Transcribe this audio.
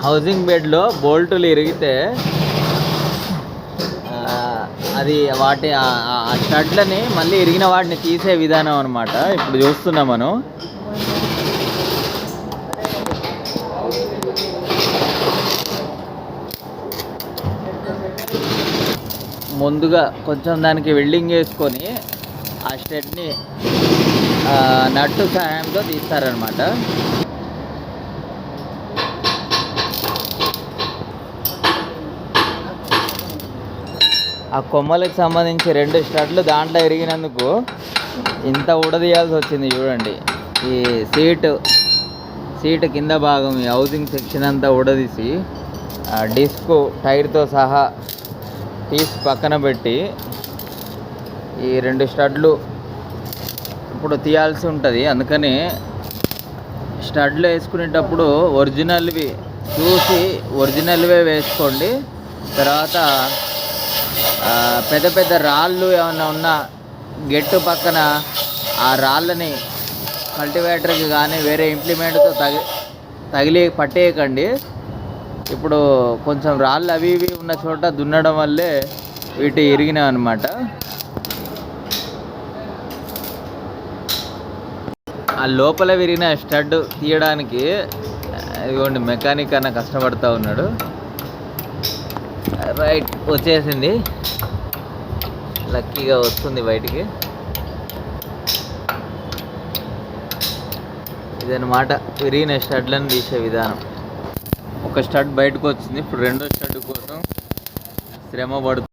Housing బెడ్లో బోల్టులు ఇరిగితే అది వాటి ఆ స్టడ్లని మళ్ళీ ఇరిగిన వాటిని తీసే విధానం అనమాట. ఇప్పుడు చూస్తున్నాం మనం. ముందుగా కొంచెం దానికి వెల్డింగ్ వేసుకొని ఆ స్టడ్ని నట్టు సహాయంతో తీస్తారనమాట. ఆ కొమ్మలకు సంబంధించి 2 స్టడ్లు దాంట్లో ఇరిగినందుకు ఇంత ఊడదీయాల్సి వచ్చింది చూడండి. ఈ సీటు కింద భాగం, ఈ హౌసింగ్ సెక్షన్ అంతా ఊడదీసి డిస్క్ టైర్తో సహా తీసి పక్కన పెట్టి ఈ 2 స్టడ్లు ఇప్పుడు తీయాల్సి ఉంటుంది. అందుకని స్టడ్లు వేసుకునేటప్పుడు ఒరిజినల్వి చూసి ఒరిజినల్వే వేసుకోండి. తర్వాత పెద్ద పెద్ద రాళ్ళు ఏమైనా ఉన్నా గెట్టు పక్కన ఆ రాళ్ళని కల్టివేటర్కి కానీ వేరే ఇంప్లిమెంట్తో తగిలి పట్టేయకండి. ఇప్పుడు కొంచెం రాళ్ళు అవి ఇవి ఉన్న చోట దున్నడం వల్లే వీటి ఇరిగినాయి అన్నమాట. ఆ లోపల విరిగిన స్టడ్ తీయడానికి ఇదిగోండి మెకానిక్ అన్న కష్టపడుతూ ఉన్నాడు. రైట్, వచ్చేసింది. లక్కీగా వస్తుంది బయటికి. ఇదన్నమాట విరిగిన స్టడ్లను తీసే విధానం. ఒక స్టడ్ బయటకు వచ్చింది. ఇప్పుడు 2వ స్టడ్ కోసం శ్రమ పడుతుంది.